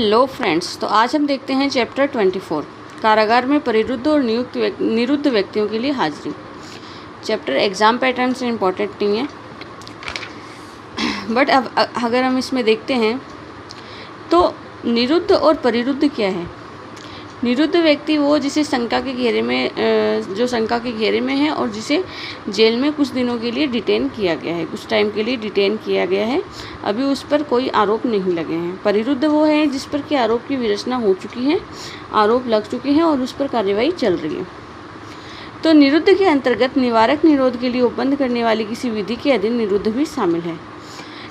Hello friends, तो आज हम देखते हैं चैप्टर 24 कारागार में परिरुद्ध और निरुद्ध व्यक्तियों के लिए हाजिरी। चैप्टर एग्ज़ाम पैटर्न से इम्पोर्टेंट नहीं है, बट अब अगर हम इसमें देखते हैं तो निरुद्ध और परिरुद्ध क्या है। निरुद्ध व्यक्ति वो जिसे शंका के घेरे में जो शंका के घेरे में है और जिसे जेल में कुछ दिनों के लिए डिटेन किया गया है, कुछ टाइम के लिए डिटेन किया गया है, अभी उस पर कोई आरोप नहीं लगे हैं। परिरुद्ध वो है जिस पर कि आरोप की विरचना हो चुकी है, आरोप लग चुके हैं और उस पर कार्यवाही चल रही है। तो निरुद्ध के अंतर्गत निवारक निरोध के लिए उपबंध करने वाली किसी विधि के अधीन निरुद्ध भी शामिल है।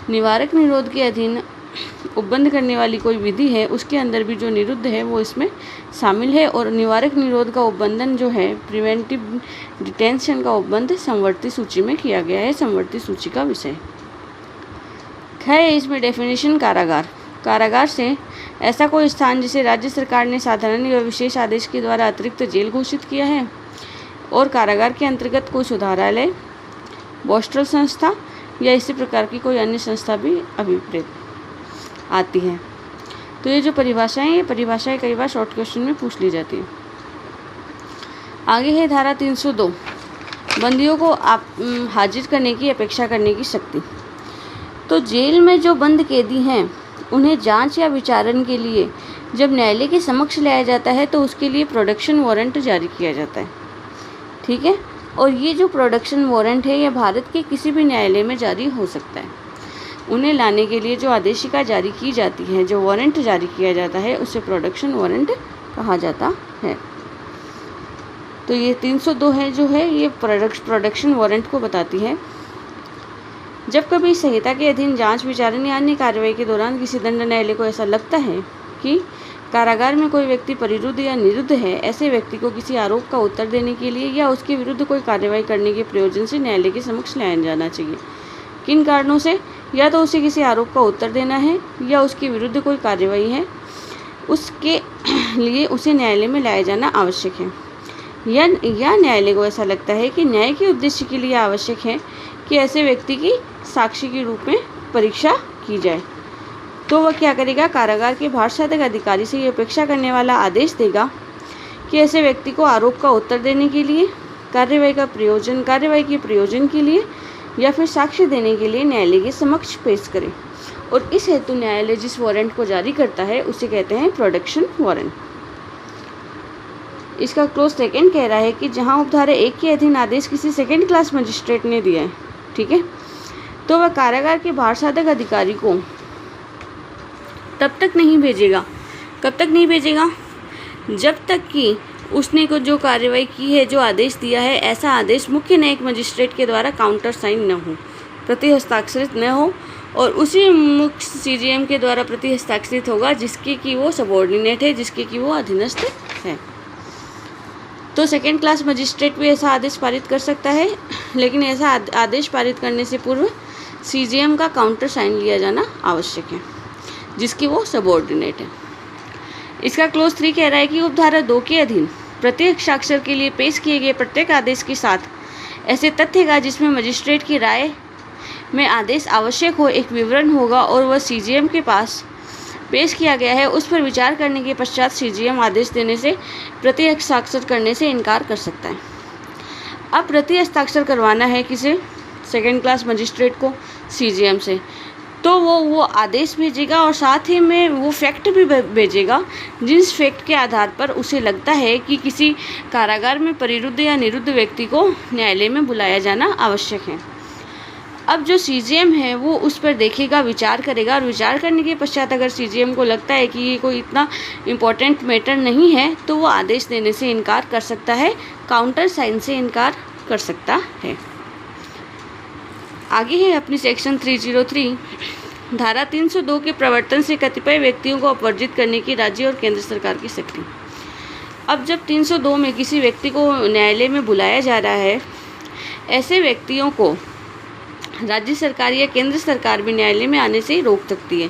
निवारक निरोध के अधीन उपबंध करने वाली कोई विधि है, उसके अंदर भी जो निरुद्ध है वो इसमें शामिल है। और निवारक निरोध का उपबंधन जो है, प्रिवेंटिव डिटेंशन का उपबंध समवर्ती सूची में किया गया है, समवर्ती सूची का विषय है। इसमें डेफिनेशन कारागार से ऐसा कोई स्थान जिसे राज्य सरकार ने साधारण या विशेष आदेश के द्वारा अतिरिक्त जेल घोषित किया है। और कारागार के अंतर्गत कोई सुधारालय, बोस्टल संस्था या इसी प्रकार की कोई अन्य संस्था भी अभिप्रेत आती है। तो ये जो परिभाषाएं, ये परिभाषाएं कई बार शॉर्ट क्वेश्चन में पूछ ली जाती है। आगे है धारा 302, बंदियों को हाजिर करने की अपेक्षा करने की शक्ति। तो जेल में जो बंद कैदी हैं उन्हें जांच या विचारण के लिए जब न्यायालय के समक्ष लाया जाता है तो उसके लिए प्रोडक्शन वारंट जारी किया जाता है। ठीक है, और ये जो प्रोडक्शन वारंट है यह भारत के किसी भी न्यायालय में जारी हो सकता है। उन्हें लाने के लिए जो आदेशिका जारी की जाती है, जो वारंट जारी किया जाता है, उसे प्रोडक्शन वारंट कहा जाता है। तो ये 302 है जो है, ये प्रोडक्शन वारंट को बताती है। जब कभी संहिता के अधीन जांच, विचारण या अन्य कार्रवाई के दौरान किसी दंड न्यायालय को ऐसा लगता है कि कारागार में कोई व्यक्ति परिरुद्ध या निरुद्ध है, ऐसे व्यक्ति को किसी आरोप का उत्तर देने के लिए या उसके विरुद्ध कोई कार्रवाई करने के प्रयोजन से न्यायालय के समक्ष लाया जाना चाहिए। किन कारणों से? या तो उसे किसी आरोप का उत्तर देना है या उसके विरुद्ध कोई कार्रवाई है, उसके लिए उसे न्यायालय में लाया जाना आवश्यक है। या न्यायालय को ऐसा लगता है कि न्याय के उद्देश्य के लिए आवश्यक है कि ऐसे व्यक्ति की साक्षी के रूप में परीक्षा की जाए। तो वह क्या करेगा? कारागार के भार साधक अधिकारी से ये अपेक्षा करने वाला आदेश देगा कि ऐसे व्यक्ति को आरोप का उत्तर देने के लिए, कार्रवाई के प्रयोजन के लिए या फिर साक्ष्य देने के लिए न्यायालय के समक्ष पेश करें। और इस हेतु न्यायालय जिस वारंट को जारी करता है उसे कहते हैं प्रोडक्शन वारंट। इसका क्लोज सेकंड कह रहा है कि जहां उपधारा 1 के अधीन आदेश किसी सेकंड क्लास मजिस्ट्रेट ने दिया है, ठीक है, तो वह कारागार के भार साधक अधिकारी को तब तक नहीं भेजेगा। कब तक नहीं भेजेगा? जब तक कि उसने को जो कार्रवाई की है, जो आदेश दिया है, ऐसा आदेश मुख्य न्यायिक मजिस्ट्रेट के द्वारा काउंटर साइन न हो, प्रति हस्ताक्षरित न हो, और उसी मुख्य सीजीएम के द्वारा प्रति हस्ताक्षरित होगा जिसके कि वो सबॉर्डिनेट है, जिसके कि वो अधीनस्थ है। तो सेकेंड क्लास मजिस्ट्रेट भी ऐसा आदेश पारित कर सकता है, लेकिन ऐसा आदेश पारित करने से पूर्व सीजीएम का काउंटर साइन लिया जाना आवश्यक है, जिसकी वो सबॉर्डिनेट है। इसका क्लोज 3 कह रहा है कि उपधारा 2 के अधीन प्रत्येक हस्ताक्षर के लिए पेश किए गए प्रत्येक आदेश के साथ ऐसे तथ्य का जिसमें मजिस्ट्रेट की राय में आदेश आवश्यक हो एक विवरण होगा और वह सीजीएम के पास पेश किया गया है, उस पर विचार करने के पश्चात सीजीएम आदेश देने से प्रति हस्ताक्षर करने से इनकार कर सकता है। अब प्रति हस्ताक्षर करवाना है किसे? सेकेंड क्लास मजिस्ट्रेट को सीजीएम से, तो वो आदेश भेजेगा और साथ ही में वो फैक्ट भी भेजेगा जिस फैक्ट के आधार पर उसे लगता है कि किसी कारागार में परिरुद्ध या निरुद्ध व्यक्ति को न्यायालय में बुलाया जाना आवश्यक है। अब जो सीजीएम है वो उस पर देखेगा, विचार करेगा, और विचार करने के पश्चात अगर सीजीएम को लगता है कि ये कोई इतना इम्पोर्टेंट मैटर नहीं है तो वो आदेश देने से इनकार कर सकता है, काउंटर साइन से इनकार कर सकता है। आगे है अपनी सेक्शन 303, धारा 302 के प्रवर्तन से कतिपय व्यक्तियों को अपवर्जित करने की राज्य और केंद्र सरकार की शक्ति। अब जब 302 में किसी व्यक्ति को न्यायालय में बुलाया जा रहा है, ऐसे व्यक्तियों को राज्य सरकार या केंद्र सरकार भी न्यायालय में आने से रोक सकती है।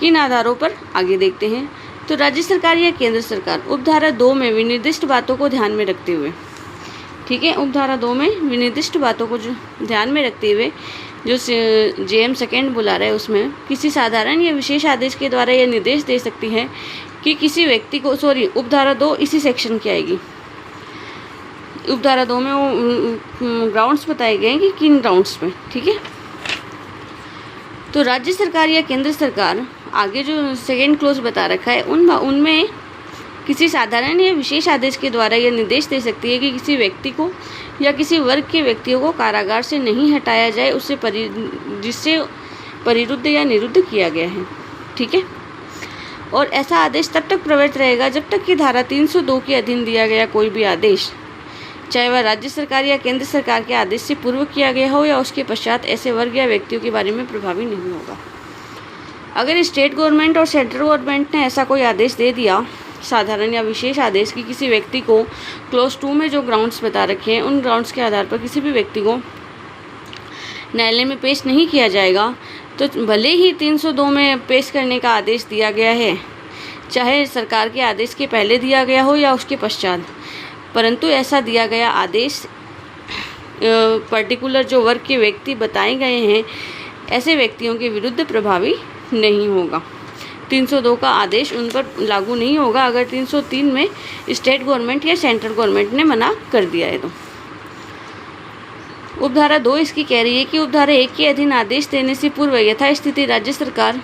किन आधारों पर? आगे देखते हैं। तो राज्य सरकार या केंद्र सरकार उपधारा 2 में विनिर्दिष्ट बातों को ध्यान में रखते हुए, ठीक है, उपधारा 2 में विनिर्दिष्ट बातों को ध्यान में रखते हुए जो JM सेकेंड बुला रहा है उसमें किसी साधारण या विशेष आदेश के द्वारा यह निर्देश दे सकती है कि किसी व्यक्ति को उपधारा 2 इसी सेक्शन की आएगी। उपधारा 2 में वो ग्राउंड्स बताए गए हैं कि किन ग्राउंड्स पे, ठीक है। तो राज्य सरकार या केंद्र सरकार आगे जो सेकेंड क्लोज बता रखा है उनमें किसी साधारण या विशेष आदेश के द्वारा यह निर्देश दे सकती है कि किसी व्यक्ति को या किसी वर्ग के व्यक्तियों को कारागार से नहीं हटाया जाए जिससे परिरुद्ध या निरुद्ध किया गया है, ठीक है। और ऐसा आदेश तब तक प्रवृत्त रहेगा जब तक कि धारा 302 के अधीन दिया गया कोई भी आदेश, चाहे वह राज्य सरकार या केंद्र सरकार के आदेश से पूर्व किया गया हो या उसके पश्चात, ऐसे वर्ग या व्यक्तियों के बारे में प्रभावी नहीं होगा। अगर स्टेट गवर्नमेंट और सेंट्रल गवर्नमेंट ने ऐसा कोई आदेश दे दिया, साधारण या विशेष आदेश की किसी व्यक्ति को क्लोज 2 में जो ग्राउंड्स बता रखे हैं उन ग्राउंड्स के आधार पर किसी भी व्यक्ति को न्यायालय में पेश नहीं किया जाएगा, तो भले ही 302 में पेश करने का आदेश दिया गया है, चाहे सरकार के आदेश के पहले दिया गया हो या उसके पश्चात, परंतु ऐसा दिया गया आदेश पर्टिकुलर जो वर्ग के व्यक्ति बताए गए हैं ऐसे व्यक्तियों के विरुद्ध प्रभावी नहीं होगा। 302 का आदेश उन पर लागू नहीं होगा अगर 303 में स्टेट गवर्नमेंट या सेंट्रल गवर्नमेंट ने मना कर दिया है तो। उपधारा 2 इसकी कह रही है कि उपधारा 1 के अधीन आदेश देने से पूर्व यथास्थिति राज्य सरकार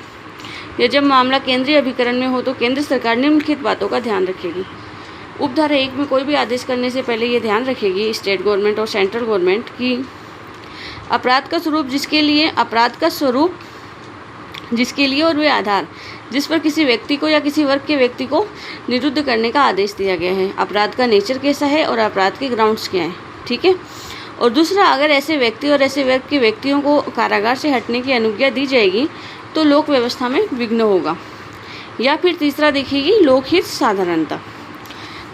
या जब मामला केंद्रीय अभिकरण में हो तो केंद्र सरकार निम्नलिखित बातों का ध्यान रखेगी। उपधारा 1 में कोई भी आदेश करने से पहले ये ध्यान रखेगी स्टेट गवर्नमेंट और सेंट्रल गवर्नमेंट की अपराध का स्वरूप जिसके लिए और वे आधार जिस पर किसी व्यक्ति को या किसी वर्ग के व्यक्ति को निरुद्ध करने का आदेश दिया गया है, अपराध का नेचर कैसा है और अपराध के ग्राउंड्स क्या हैं, ठीक है। और दूसरा, अगर ऐसे व्यक्ति और ऐसे वर्ग के व्यक्तियों को कारागार से हटने की अनुज्ञा दी जाएगी तो लोक व्यवस्था में विघ्न होगा। या फिर तीसरा देखिएगी लोकहित साधारणता।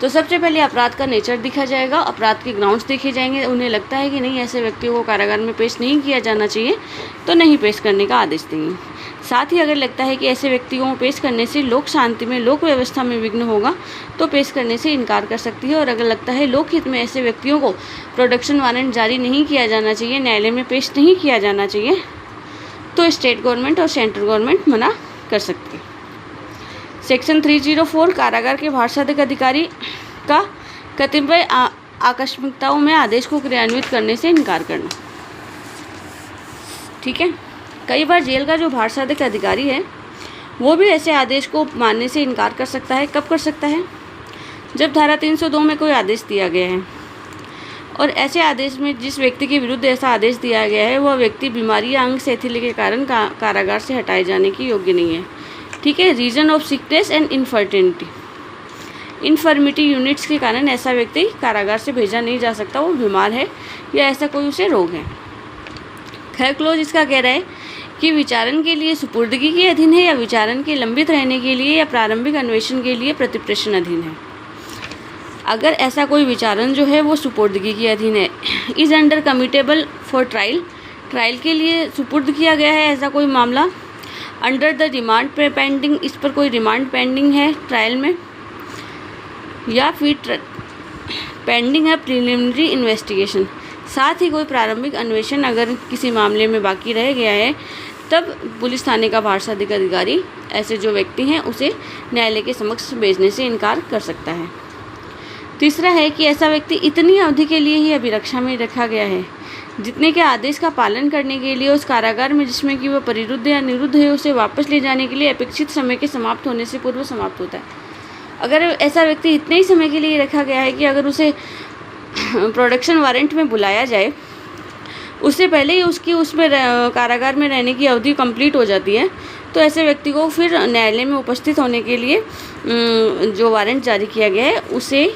तो सबसे पहले अपराध का नेचर दिखा जाएगा, अपराध के ग्राउंड्स देखे जाएंगे। उन्हें लगता है कि नहीं ऐसे व्यक्तियों को कारागार में पेश नहीं किया जाना चाहिए तो नहीं पेश करने का आदेश देंगे। साथ ही अगर लगता है कि ऐसे व्यक्तियों को पेश करने से लोक शांति में लोक व्यवस्था में विघ्न होगा तो पेश करने से इनकार कर सकती है। और अगर लगता है लोकहित में ऐसे व्यक्तियों को प्रोडक्शन वारंट जारी नहीं किया जाना चाहिए, न्यायालय में पेश नहीं किया जाना चाहिए, तो स्टेट गवर्नमेंट और सेंट्रल गवर्नमेंट मना कर सकती है। सेक्शन 304 कारागार के भारसाधक अधिकारी का कतिपय आकस्मिकताओं में आदेश को क्रियान्वित करने से इनकार करना, ठीक है। कई बार जेल का जो भारसाधक अधिकारी है वो भी ऐसे आदेश को मानने से इनकार कर सकता है। कब कर सकता है? जब धारा 302 में कोई आदेश दिया गया है और ऐसे आदेश में जिस व्यक्ति के विरुद्ध ऐसा आदेश दिया गया है वह व्यक्ति बीमारी या अंग शिथिल्य के कारण कारागार से हटाए जाने की योग्य नहीं है, ठीक है। Reason of sickness and infirmity units के कारण ऐसा व्यक्ति कारागार से भेजा नहीं जा सकता, वो बीमार है या ऐसा कोई उसे रोग है। खैर क्लोज इसका कह रहा है कि विचारण के लिए सुपुर्दगी के अधीन है या विचारण के लंबित रहने के लिए या प्रारंभिक अन्वेषण के लिए प्रतिप्रेषण अधीन है। अगर ऐसा कोई विचारण जो है वो सुपुर्दगी के अधीन है, इज अंडर कमिटेबल फॉर ट्रायल के लिए सुपुर्द किया गया है ऐसा कोई मामला, अंडर द रिमांड पेंडिंग, इस पर कोई रिमांड पेंडिंग है ट्रायल में, या फिर पेंडिंग है प्रिलिमिनरी इन्वेस्टिगेशन, साथ ही कोई प्रारंभिक अन्वेषण अगर किसी मामले में बाकी रह गया है तब पुलिस थाने का भारसाधक अधिकारी ऐसे जो व्यक्ति हैं उसे न्यायालय के समक्ष भेजने से इनकार कर सकता है। तीसरा है कि ऐसा व्यक्ति इतनी अवधि के लिए ही अभिरक्षा में रखा गया है जितने के आदेश का पालन करने के लिए उस कारागार में जिसमें कि वह परिरुद्ध या निरुद्ध है उसे वापस ले जाने के लिए अपेक्षित समय के समाप्त होने से पूर्व समाप्त होता है। अगर ऐसा व्यक्ति इतने ही समय के लिए रखा गया है कि अगर उसे प्रोडक्शन वारंट में बुलाया जाए उससे पहले ही उसकी उसमें कारागार में रहने की अवधि कंप्लीट हो जाती है, तो ऐसे व्यक्ति को फिर न्यायालय में उपस्थित होने के लिए जो वारंट जारी किया गया है उसे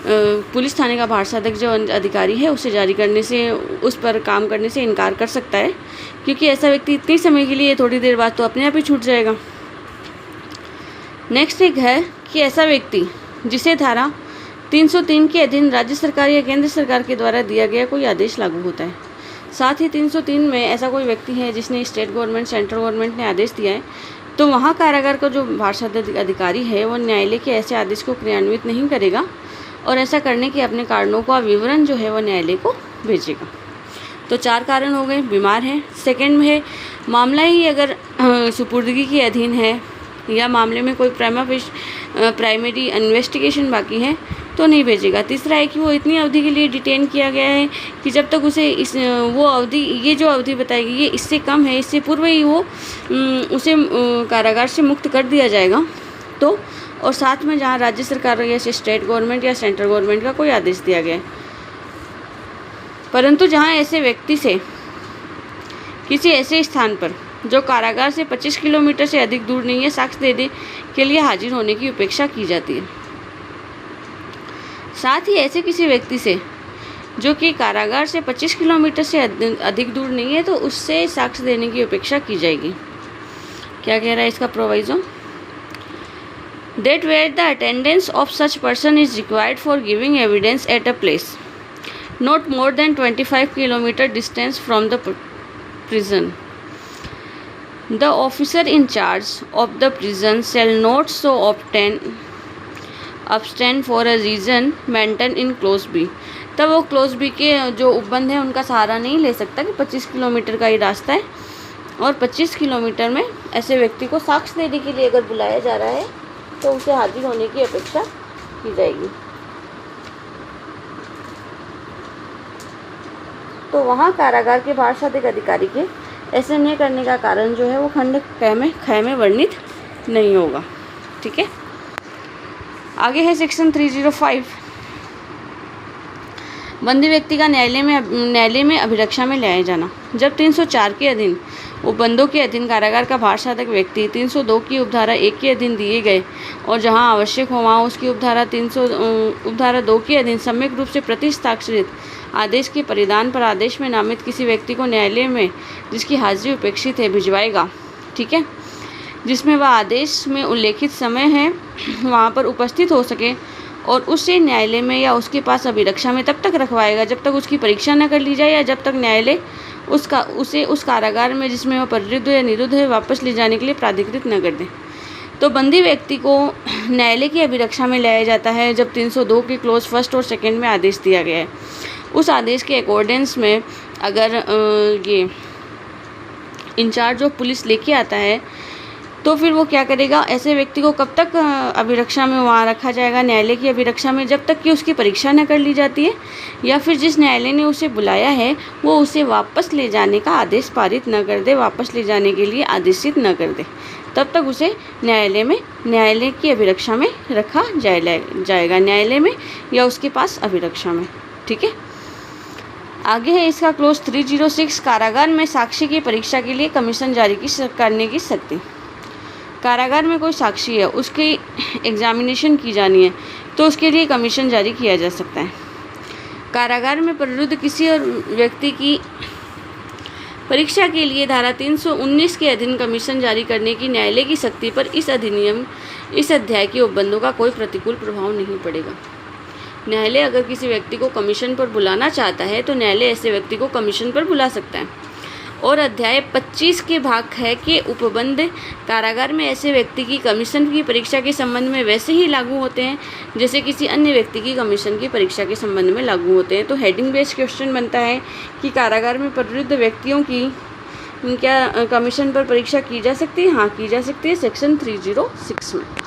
पुलिस थाने का भारसाधक जो अधिकारी है उसे जारी करने से, उस पर काम करने से इनकार कर सकता है, क्योंकि ऐसा व्यक्ति इतने समय के लिए थोड़ी देर बाद तो अपने आप ही छूट जाएगा। नेक्स्ट एक है कि ऐसा व्यक्ति जिसे धारा 303 के अधीन राज्य सरकार या केंद्र सरकार के द्वारा दिया गया कोई आदेश लागू होता है। साथ ही 303 में ऐसा कोई व्यक्ति है जिसने स्टेट गवर्नमेंट सेंट्रल गवर्नमेंट ने आदेश दिया है तो वहाँ कारागार का जो भारसाधक अधिकारी है वो न्यायालय के ऐसे आदेश को क्रियान्वित नहीं करेगा और ऐसा करने के अपने कारणों का विवरण जो है वो न्यायालय को भेजेगा। तो 4 कारण हो गए, बीमार है। सेकंड में है मामला ही अगर सुपुर्दगी के अधीन है या मामले में कोई प्राइमरी इन्वेस्टिगेशन बाकी है तो नहीं भेजेगा। तीसरा है कि वो इतनी अवधि के लिए डिटेन किया गया है कि जब तक उसे वो अवधि, ये जो अवधि बताएगी ये इससे कम है, इससे पूर्व ही वो उसे कारागार से मुक्त कर दिया जाएगा। तो और साथ में जहाँ राज्य सरकार या स्टेट गवर्नमेंट या सेंट्रल गवर्नमेंट का कोई आदेश दिया गया है। परंतु जहाँ ऐसे व्यक्ति से किसी ऐसे स्थान पर जो कारागार से 25 किलोमीटर से अधिक दूर नहीं है साक्ष्य देने के लिए हाजिर होने की अपेक्षा की जाती है। साथ ही ऐसे किसी व्यक्ति से जो कि कारागार से 25 किलोमीटर से अधिक दूर नहीं है तो उससे साक्ष्य देने की अपेक्षा की जाएगी। क्या कह रहा है इसका proviso? That where the attendance of such person is required for giving evidence at a place not more than 25 kilometer distance from the prison. The officer in charge of the prison shall not so abstain for a reason mentioned in clause B. तब वो close B के जो उपबंध है उनका सहारा नहीं ले सकता कि 25 किलोमीटर का ही रास्ता है और 25 किलोमीटर में ऐसे व्यक्ति को साक्ष्य देने के लिए अगर बुलाया जा रहा है तो उसे हाजिर होने की अपेक्षा की जाएगी। तो वहाँ कारागार के बाहर साधक अधिकारी के ऐसे नहीं करने का कारण जो है वो खंड ख में वर्णित नहीं होगा। ठीक है, आगे है सेक्शन 305, बंदी व्यक्ति का न्यायालय में अभिरक्षा में लाया जाना। जब 304 के अधीन उपबंधों के अधीन कारागार का बाहर साधक व्यक्ति 302 की उपधारा 1 के अधीन दिए गए और जहां आवश्यक हो वहां उसकी उपधारा 2 के अधीन सम्यक रूप से प्रतिहस्ताक्षरित आदेश के परिधान पर आदेश में नामित किसी व्यक्ति को न्यायालय में जिसकी हाजिरी अपेक्षित है भिजवाएगा। ठीक है, जिसमें वह आदेश में उल्लेखित समय है वहाँ पर उपस्थित हो सके और उसे न्यायालय में या उसके पास अभिरक्षा में तब तक रखवाएगा जब तक उसकी परीक्षा न कर ली जाए या जब तक न्यायालय उसे उस कारागार में जिसमें वह परिरुद्ध या निरुद्ध है वापस ले जाने के लिए प्राधिकृत न कर दे। तो बंदी व्यक्ति को न्यायालय की अभिरक्षा में लाया जाता है जब 302 के क्लोज 1 और 2 में आदेश दिया गया है। उस आदेश के अकॉर्डेंस में अगर ये इंचार्ज ऑफ पुलिस लेके आता है तो फिर वो क्या करेगा, ऐसे व्यक्ति को कब तक अभिरक्षा में वहाँ रखा जाएगा, न्यायालय की अभिरक्षा में, जब तक कि उसकी परीक्षा न कर ली जाती है या फिर जिस न्यायालय ने उसे बुलाया है वो उसे वापस ले जाने का आदेश पारित न कर दे, वापस ले जाने के लिए आदेशित न कर दे, तब तक उसे न्यायालय की अभिरक्षा में रखा जाएगा, न्यायालय में या उसके पास अभिरक्षा में। ठीक है, आगे है इसका क्लोज 306, कारागार में साक्षी की परीक्षा के लिए कमीशन जारी करने की शक्ति। कारागार में कोई साक्षी है, उसकी एग्जामिनेशन की जानी है तो उसके लिए कमीशन जारी किया जा सकता है। कारागार में परिरुद्ध किसी और व्यक्ति की परीक्षा के लिए धारा 319 के अधीन कमीशन जारी करने की न्यायालय की शक्ति पर इस अध्याय के उपबंधों का कोई प्रतिकूल प्रभाव नहीं पड़ेगा। न्यायालय अगर किसी व्यक्ति को कमीशन पर बुलाना चाहता है तो न्यायालय ऐसे व्यक्ति को कमीशन पर बुला सकता है। और अध्याय 25 के भाग है कि उपबंध कारागार में ऐसे व्यक्ति की कमीशन की परीक्षा के संबंध में वैसे ही लागू होते हैं जैसे किसी अन्य व्यक्ति की कमीशन की परीक्षा के संबंध में लागू होते हैं। तो हेडिंग बेस्ड क्वेश्चन बनता है कि कारागार में परिरुद्ध व्यक्तियों की क्या कमीशन पर परीक्षा की जा सकती है? हाँ, की जा सकती है, सेक्शन 306 में।